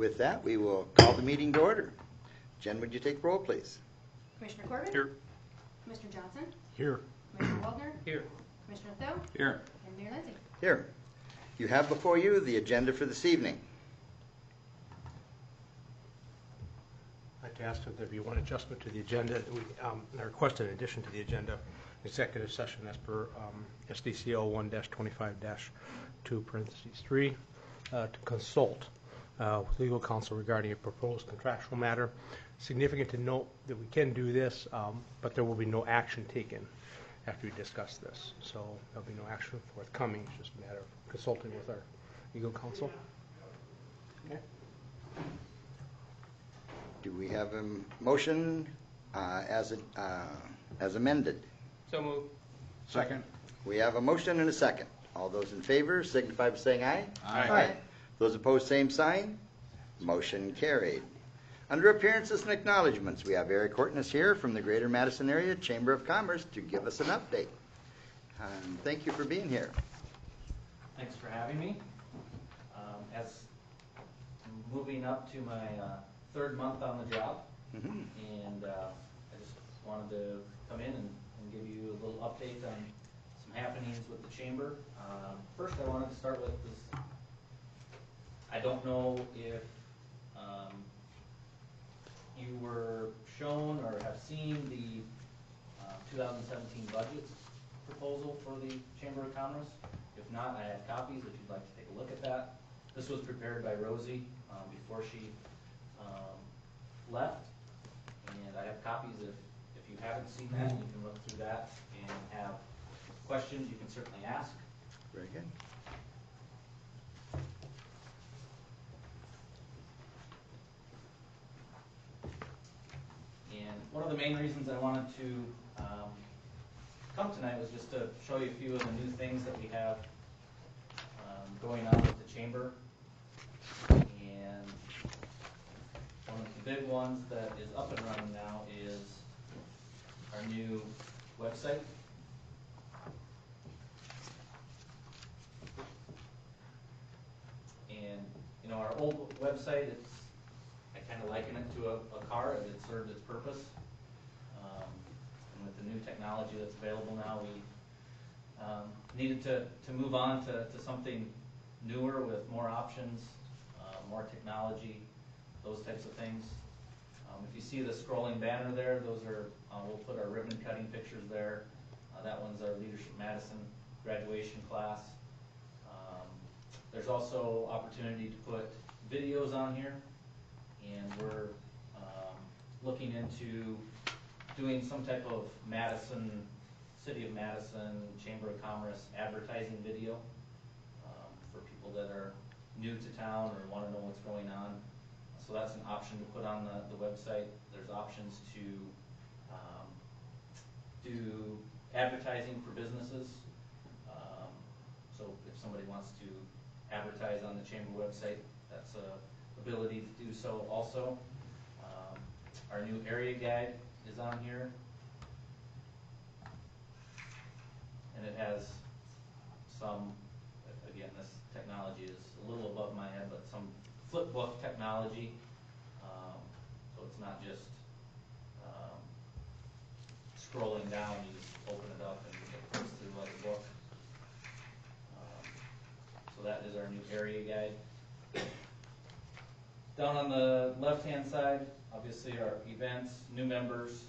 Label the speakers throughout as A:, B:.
A: With that, we will call the meeting to order. Jen, would you take roll, please?
B: Commissioner Corbin?
C: Here.
B: Commissioner Johnson?
C: Here.
B: Commissioner Waldner?
C: Here.
B: Commissioner Thill?
C: Here.
B: And Mayor Lindsay.
A: Here. You have before you the agenda for this evening.
C: I'd like to ask if there be one adjustment to the agenda. We request in addition to the agenda, executive session as per SDCL 1-25-2 parentheses 3 to consult with legal counsel regarding a proposed contractual matter. Significant to note that we can do this, but there will be no action taken after we discuss this. So there'll be no action forthcoming. It's just a matter of consulting with our legal counsel. Okay.
A: Do we have a motion as amended?
D: So moved.
C: Second.
A: We have a motion and a second. All those in favor signify by saying aye.
D: Aye.
A: Those opposed, same sign. Motion carried. Under appearances and acknowledgments, we have Eric Hortness here from the Greater Madison Area Chamber of Commerce to give us an update. Thank you for being here.
E: Thanks for having me. As I'm moving up to my third month on the job,
A: Mhm.
E: and I just wanted to come in and give you a little update on some happenings with the chamber. First, I wanted to start with this. I don't know if you were shown or have seen the 2017 budget proposal for the Chamber of Commerce. If not, I have copies if you'd like to take a look at that. This was prepared by Rosie before she left, and I have copies. If you haven't seen that, you can look through that and have questions you can certainly ask.
A: Very good.
E: And one of the main reasons I wanted to come tonight was just to show you a few of the new things that we have going on with the chamber. And one of the big ones that is up and running now is our new website. And you know, our old website, I kind of liken it to a car, and it served its purpose. And with the new technology that's available now, we needed to move on to something newer with more options, more technology, those types of things. If you see the scrolling banner there, those are, we'll put our ribbon cutting pictures there. That one's our Leadership Madison graduation class. There's also opportunity to put videos on here, and we're looking into doing some type of Madison, City of Madison, Chamber of Commerce advertising video for people that are new to town or want to know what's going on. So that's an option to put on the website. There's options to do advertising for businesses. So if somebody wants to advertise on the chamber website, that's a ability to do so also. Our new area guide is on here, and it has some, again, this technology is a little above my head, but some flip book technology, so it's not just scrolling down, you just open it up and it flips through like a book. So that is our new area guide. Down on the left-hand side, obviously our events, new members.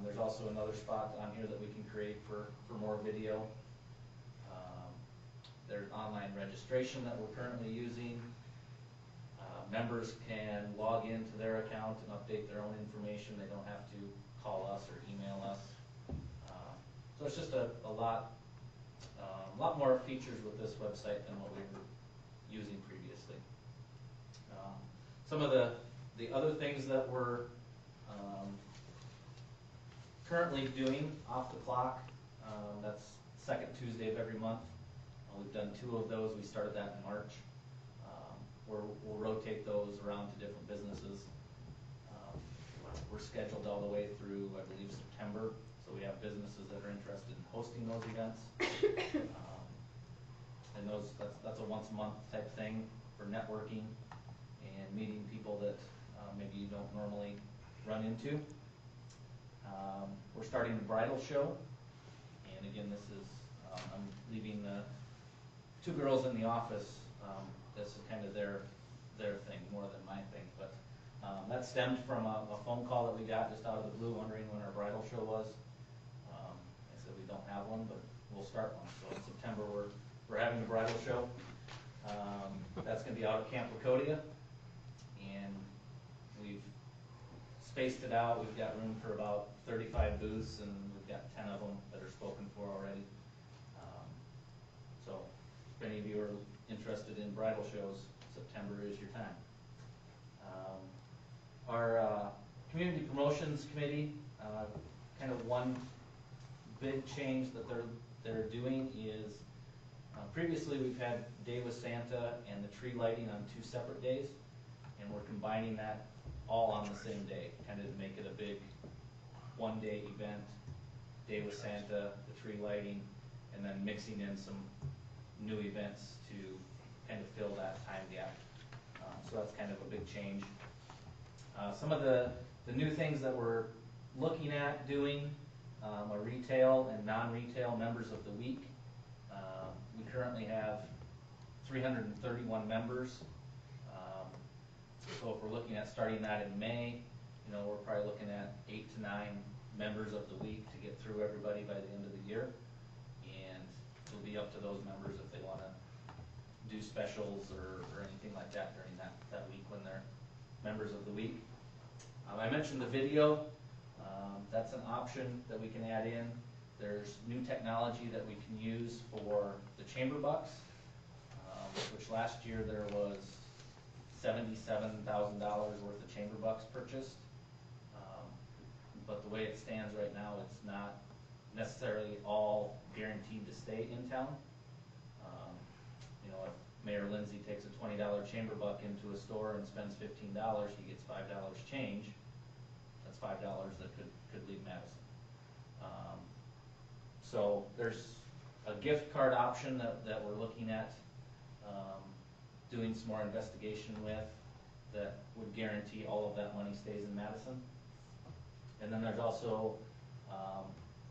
E: There's also another spot on here that we can create for more video. There's online registration that we're currently using. Members can log into their account and update their own information. They don't have to call us or email us. So it's just a lot more features with this website than what we were using previously. Some of the other things that we're currently doing off the clock, that's second Tuesday of every month. We've done 2 of those. We started that in March. We'll rotate those around to different businesses. We're scheduled all the way through, I believe, September. So we have businesses that are interested in hosting those events. And that's a once a month type thing for networking and meeting people that maybe you don't normally run into. We're starting the bridal show, and again, this is, I'm leaving the two girls in the office. This is kind of their thing more than my thing, but that stemmed from a phone call that we got just out of the blue, wondering when our bridal show was. I said we don't have one, but we'll start one. So in September, we're having a bridal show. That's going to be out at Camp Lacodia, and we've spaced it out. We've got room for about 35 booths, and we've got 10 of them that are spoken for already. So if any of you are interested in bridal shows, September is your time. Our Community Promotions Committee, kind of one big change that they're doing is, previously we've had Day with Santa and the tree lighting on 2 separate days, and we're combining that all on the same day, kind of to make it a big one-day event. Day with Santa, the tree lighting, and then mixing in some new events to kind of fill that time gap. So that's kind of a big change. Some of the new things that we're looking at doing are retail and non-retail members of the week. We currently have 331 members. So if we're looking at starting that in May, we're probably looking at 8 to 9 members of the week to get through everybody by the end of the year. And it'll be up to those members if they want to do specials or anything like that during that week when they're members of the week. I mentioned the video. That's an option that we can add in. There's new technology that we can use for the chamber bucks, which last year there was $77,000 worth of chamber bucks purchased. But the way it stands right now, it's not necessarily all guaranteed to stay in town. If Mayor Lindsay takes a $20 chamber buck into a store and spends $15, he gets $5 change. That's $5 that could leave Madison. So there's a gift card option that we're looking at doing some more investigation with that would guarantee all of that money stays in Madison. And then there's also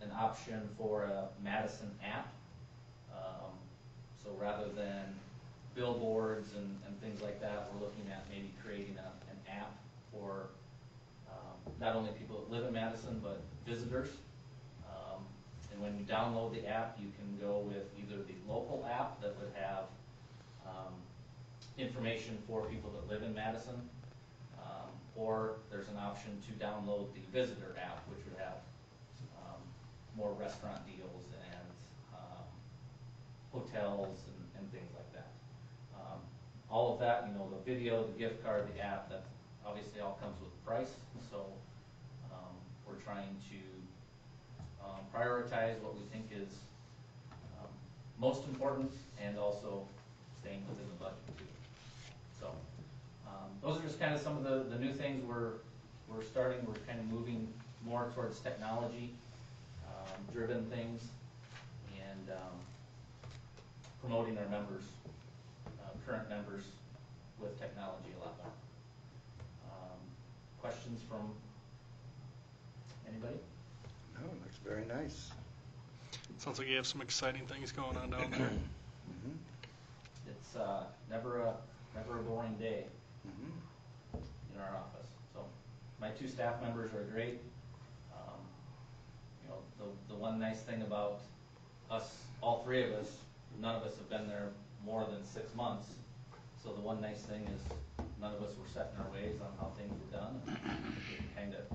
E: an option for a Madison app. So rather than billboards and things like that, we're looking at maybe creating an app for not only people that live in Madison, but visitors. And when you download the app, you can go with either the local app that would have information for people that live in Madison, or there's an option to download the visitor app, which would have more restaurant deals and hotels and things like that. All of that, the video, the gift card, the app, that obviously all comes with a price. So we're trying to prioritize what we think is most important and also staying within the budget too. So those are just kind of some of the new things we're starting. We're kind of moving more towards technology driven things and promoting our members, current members, with technology a lot more. Questions from anybody?
A: No, looks very nice.
D: Sounds like you have some exciting things going on down there.
A: Mhm.
E: It's never a boring day
A: Mhm.
E: in our office. So my 2 staff members are great. The one nice thing about us, all 3 of us, none of us have been there more than 6 months. So the one nice thing is none of us were set in our ways on how things were done, and we can kind of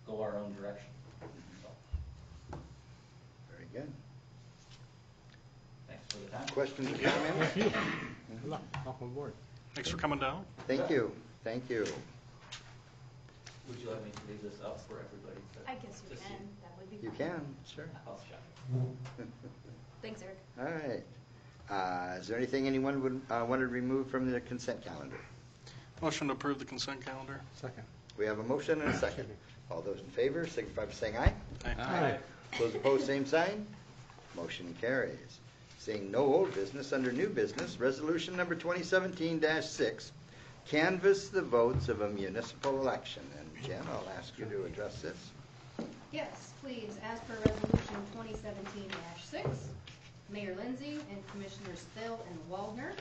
E: go our own direction. So,
A: Very good.
E: thanks for the time.
A: Questions or comments?
C: Good luck. Welcome aboard.
D: Thanks for coming down.
A: Thank you. Thank you.
E: Would you like me to leave this up for everybody to?
B: I guess you
E: to see?
B: can. That would be
A: You
B: fine.
A: can, sure.
E: I'll check.
B: Thanks, Eric.
A: All right. Is there anything anyone would want to remove from the consent calendar?
D: Motion to approve the consent calendar.
C: Second.
A: We have a motion and a second. All those in favor signify by saying aye.
D: Aye.
A: Those opposed, same sign. Motion carries. Seeing no old business, under new business, resolution number 2017-6, canvass the votes of a municipal election. And Jen, I'll ask you to address this.
B: Yes, please, as per Resolution 2017-6, Mayor Lindsay and Commissioners Thill and Waldner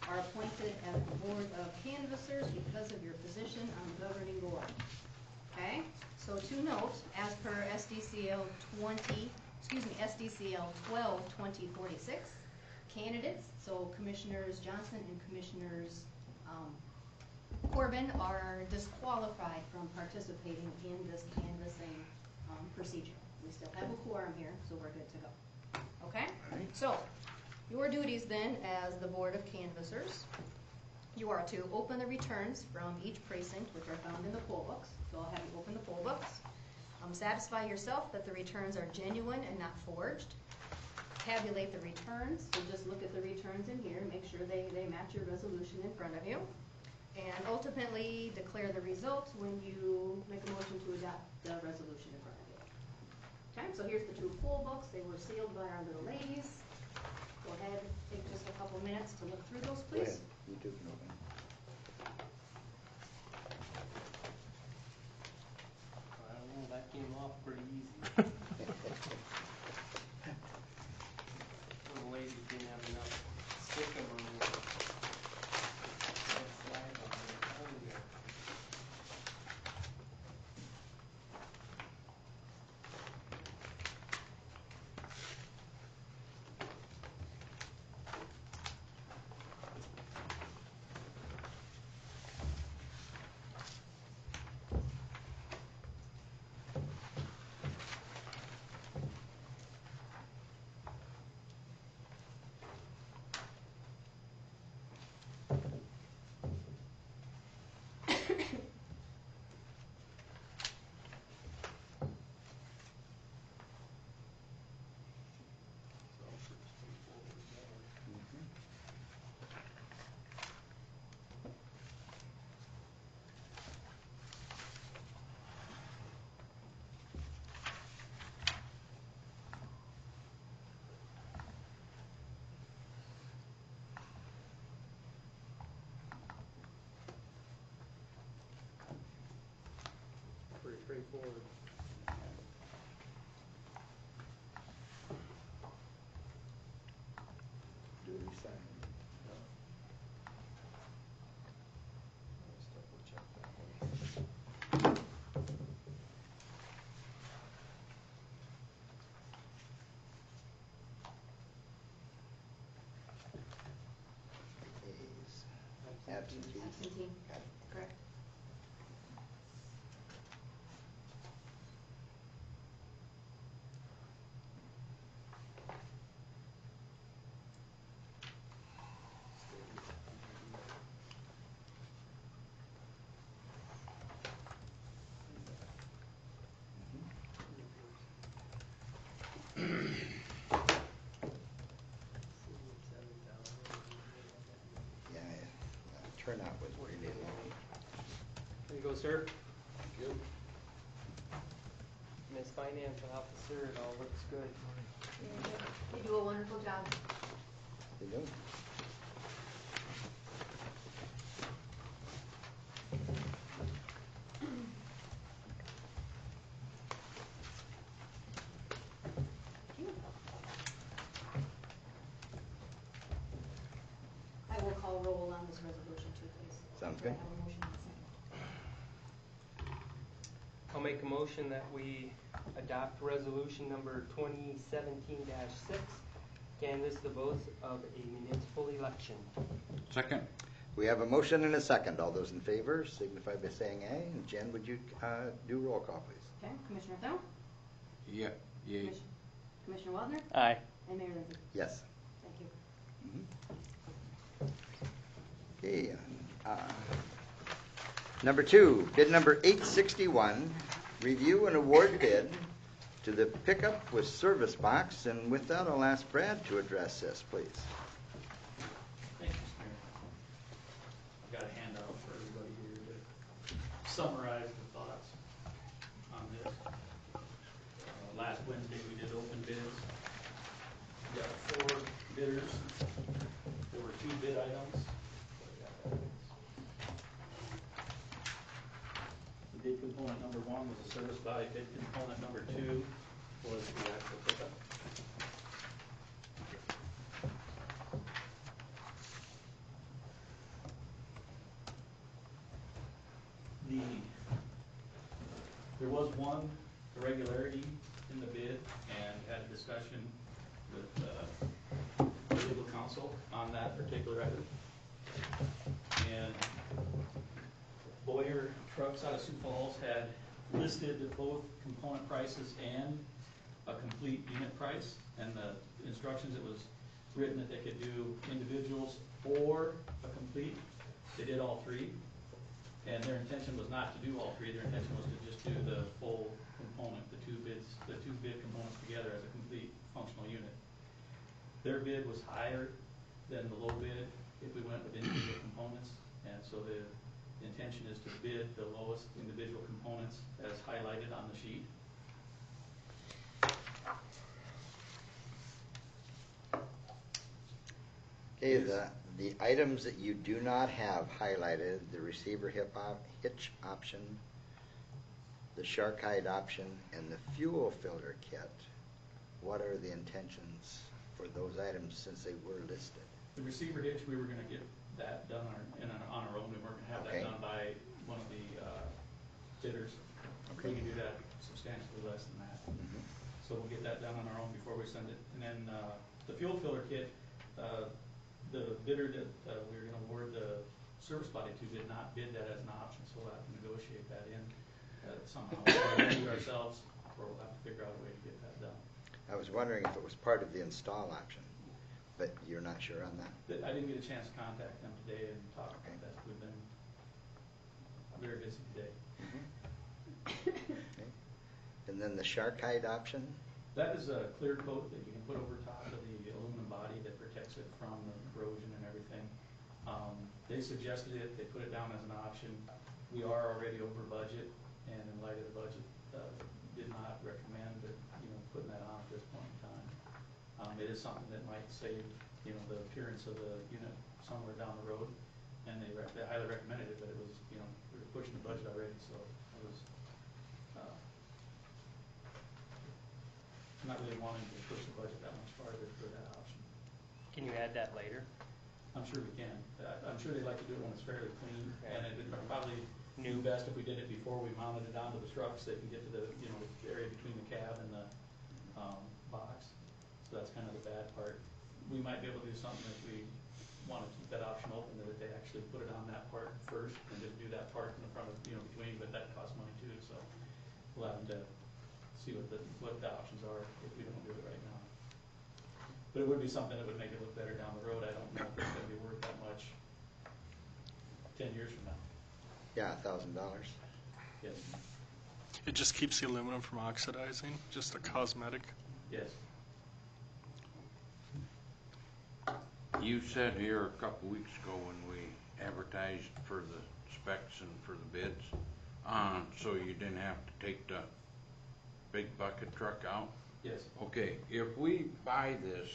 B: are appointed as the Board of Canvassers because of your position on the governing board. Okay, so to note, as per SDCL 12-2046, candidates, so Commissioners Johnson and Commissioners Corbin are disqualified from participating in this canvassing procedure. We still have a quorum here, so we're good to go. Okay? So, your duties then as the Board of Canvassers, you are to open the returns from each precinct, which are found in the poll books. So I'll have you open the poll books. Satisfy yourself that the returns are genuine and not forged. Tabulate the returns, so just look at the returns in here and make sure they match your resolution in front of you. And ultimately declare the result when you make a motion to adopt the resolution in front of you. Okay, so here's the two poll books. They were sealed by our little ladies. Go ahead, take just a couple minutes to look through those,
A: Go
B: please.
A: ahead. You two can open.
F: I don't know, that came off pretty easy. The ladies didn't have enough stick 'em on the slide on their tongue there. Pretty straightforward.
A: Duly signed.
F: Let's double check that one.
A: Ayes. Absentee.
B: Absentee,
A: Got it.
B: correct.
A: Yeah, turnout was really low.
F: There you go, sir.
A: Thank you.
F: Miss Financial Officer, it all looks good.
B: You do a wonderful job.
A: They do.
B: Thank you. I will call roll on this resolution too, please.
A: Sounds
B: Do I
A: good.
B: have a motion and a second?
F: I'll make a motion that we adopt resolution number 2017-6, canvass the votes of a municipal election.
G: Second.
A: We have a motion and a second. All those in favor signify by saying aye. And Jen, would you do roll call, please?
B: Okay, Commissioner Thill?
G: Yeah. Yay.
B: Commissioner Waldner?
F: Aye.
B: And Mayor Lindsay?
A: Yes.
B: Thank you.
A: Okay. Number 2, bid number 861, review and award bid to the pickup with service box. And with that, I'll ask Brad to address this, please.
H: Thank you, Mr. Mayor. I've got a handout for everybody here to summarize the thoughts on this. Last Wednesday, we did open bids. We got 4 bidders. There were 2 bid items. bid component number 1 was the service body, bid component number 2 was the actual pickup. There was one irregularity in the bid, and had a discussion with legal counsel on that particular item. And Boyer Trucks out of Sioux Falls had listed both component prices and a complete unit price, and the instructions, it was written that they could do individuals or a complete. They did all three, and their intention was not to do all three. Their intention was to just do the full component, the two bid components together as a complete functional unit. Their bid was higher than the low bid if we went with individual components, and so the intention is to bid the lowest individual components as highlighted on the sheet.
A: Okay, the items that you do not have highlighted, the receiver hitch option, the shark hide option, and the fuel filter kit, what are the intentions for those items since they were listed?
H: The receiver hitch, we were gonna get that done on our own. We weren't gonna have
A: Okay.
H: that done by one of the bidders.
A: Okay.
H: We can do that substantially less than that.
A: Mhm.
H: So we'll get that done on our own before we send it. And then the fuel filter kit, the bidder that we were gonna award the service body to did not bid that as an option, so we'll have to negotiate that in somehow. We'll do it ourselves, or we'll have to figure out a way to get that done.
A: I was wondering if it was part of the install option, but you're not sure on that?
H: I didn't get a chance to contact them today and talk
A: Okay.
H: about that. We've been very busy today.
A: Okay. And then the shark hide option?
H: That is a clear coat that you can put over top of the aluminum body that protects it from the corrosion and everything. They suggested it, they put it down as an option. We are already over budget, and in light of the budget, did not recommend that, putting that on at this point in time. It is something that might save, the appearance of the unit somewhere down the road, and they highly recommended it, but it was, we were pushing the budget already, so it was, not really wanting to push the budget that much farther for that option.
F: Can you add that later?
H: I'm sure we can. I'm sure they'd like to do it when it's fairly clean,
F: Okay.
H: and it would probably be
F: New.
H: best if we did it before we mounted it onto the truck, so they can get to the, the area between the cab and the box. So that's kind of the bad part. We might be able to do something if we want to keep that option open, that they actually put it on that part first and just do that part in the front of, between, but that costs money too, so we'll have to see what the options are if we don't do it right now. But it would be something that would make it look better down the road. I don't know if it's gonna be worth that much 10 years from now.
A: Yeah, $1,000.
H: Yes,
D: It just keeps the aluminum from oxidizing, just a cosmetic.
H: yes.
G: You said here a couple weeks ago when we advertised for the specs and for the bids, so you didn't have to take the big bucket truck out?
H: Yes.
G: Okay, if we buy this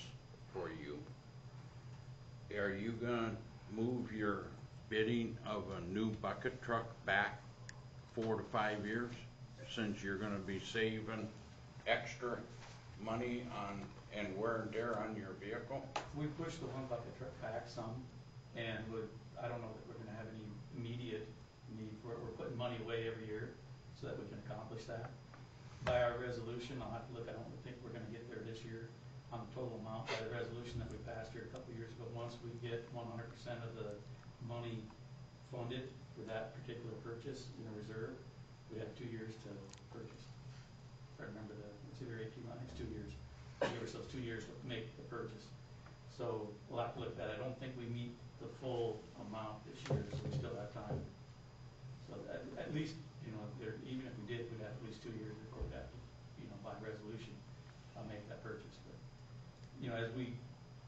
G: for you, are you gonna move your bidding of a new bucket truck back 4 to 5 years? Since you're gonna be saving extra money on, and wear and tear on your vehicle?
H: We pushed the one bucket truck back some, and I don't know that we're gonna have any immediate need for it. We're putting money away every year so that we can accomplish that. By our resolution, I'll have to look, I don't think we're gonna get there this year on the total amount. By the resolution that we passed here a couple of years ago, once we get 100% of the money funded for that particular purchase in a reserve, we have 2 years to purchase. If I remember it's either 18 months, 2 years. Give ourselves 2 years to make the purchase. So we'll have to look at that. I don't think we meet the full amount this year, so we still have time. So at least, even if we did, we'd have at least 2 years before we have to, by resolution, make that purchase. But, as we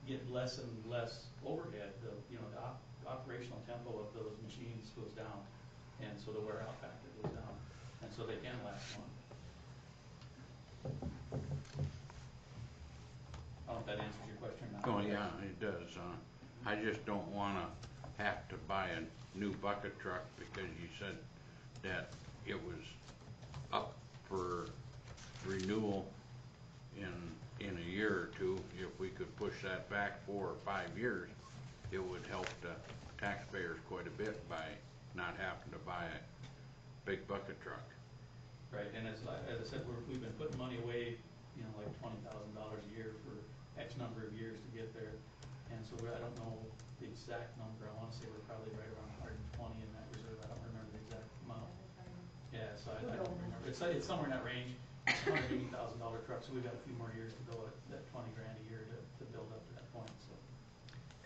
H: get less and less overhead, the operational tempo of those machines goes down, and so the wear out factor goes down, and so they can last longer. I don't know if that answers your question or not.
G: Oh, yeah, it does. I just don't wanna have to buy a new bucket truck because you said that it was up for renewal in a year or two. If we could push that back 4 or 5 years, it would help the taxpayers quite a bit by not having to buy a big bucket truck.
H: Right, and as I said, we've been putting money away, like $20,000 a year for X number of years to get there. And so I don't know the exact number. I want to say we're probably right around 120 in that reserve. I don't remember the exact amount. Yeah, so I don't remember. It's somewhere in that range. It's a $180,000 truck, so we've got a few more years to go at that 20 grand a year to build up to that point. So.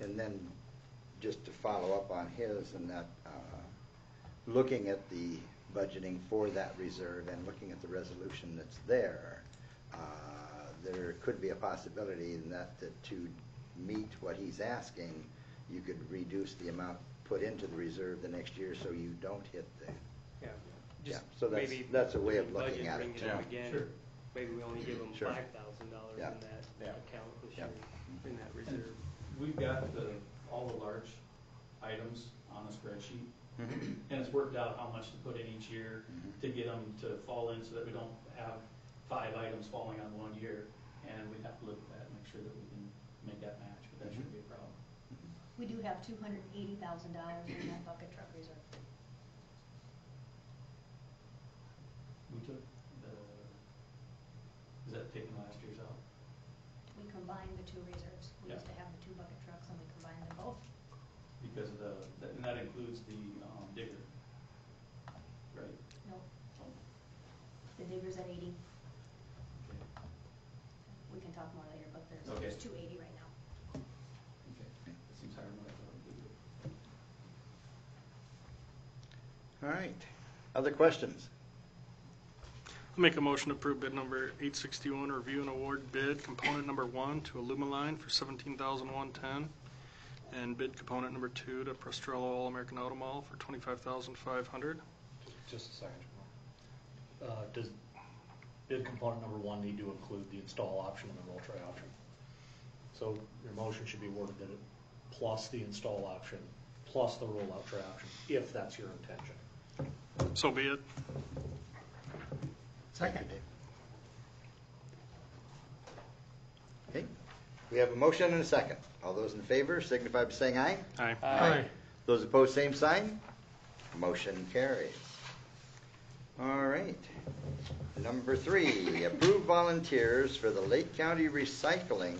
A: And then, just to follow up on his and that, looking at the budgeting for that reserve and looking at the resolution that's there, there could be a possibility in that to meet what he's asking, you could reduce the amount put into the reserve the next year so you don't hit the.
F: Yeah.
A: Yeah, so that's a way of looking at it.
F: Bring it up again.
H: Sure.
F: Maybe we only give them
A: Sure.
F: $5,000
A: Yeah.
F: in that
A: Yeah.
F: account this
A: Yeah.
F: year, in that reserve.
H: We've got all the large items on a spreadsheet,
A: Mhm.
H: and it's worked out how much to put in each year
A: Mhm.
H: to get them to fall in so that we don't have 5 items falling on 1 year. And we have to look at that and make sure that we can make that match, but that shouldn't be a problem.
B: We do have $280,000 in that bucket truck reserve.
H: We took is that taking last year's out?
B: We combined the two reserves. We
H: Yeah.
B: used to have the 2 bucket trucks and we combined them both.
H: Because of and that includes the digger, right?
B: No. The digger's at 80.
H: Okay.
B: We can talk more later, but there's
H: Okay.
B: 280 right now.
H: Okay. That seems higher than what I thought it would be.
A: All right. Other questions?
D: I'll make a motion to approve bid number 861, review and award bid component number 1 to Alumaline for $17,110, and bid component number 2 to Prostrello All American Auto Mall for $25,500.
I: Just a second. Does bid component number 1 need to include the install option and the roll tray option? So your motion should be worded that it plus the install option, plus the rollout tray option, if that's your intention.
D: So be it.
C: Second.
A: Okay. We have a motion and a second. All those in favor signify by saying aye.
D: Aye.
C: Aye.
A: Those opposed, same sign. Motion carries. All right. Number 3, approve volunteers for the Lake County Recycling,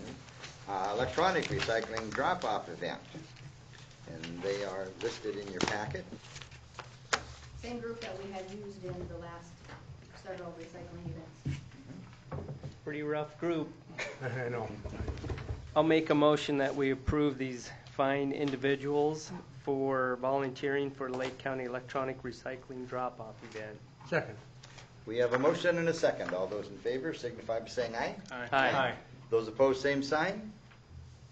A: electronic recycling drop-off event. And they are listed in your packet.
B: Same group that we had used in the last several recycling events.
F: Pretty rough group.
C: I know.
F: I'll make a motion that we approve these fine individuals for volunteering for the Lake County Electronic Recycling Drop-Off event.
C: Second.
A: We have a motion and a second. All those in favor signify by saying aye.
F: Aye.
A: Those opposed, same sign.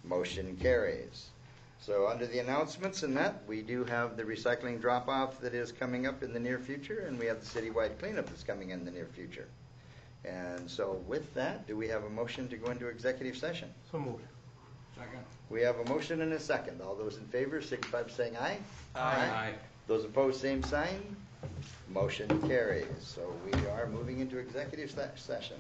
A: Motion carries. So under the announcements and that, we do have the recycling drop-off that is coming up in the near future, and we have the citywide cleanup that's coming in the near future. And so with that, do we have a motion to go into executive session?
C: So moved.
G: Second.
A: We have a motion and a second. All those in favor signify by saying aye.
G: Aye.
A: Those opposed, same sign. Motion carries. So we are moving into executive session.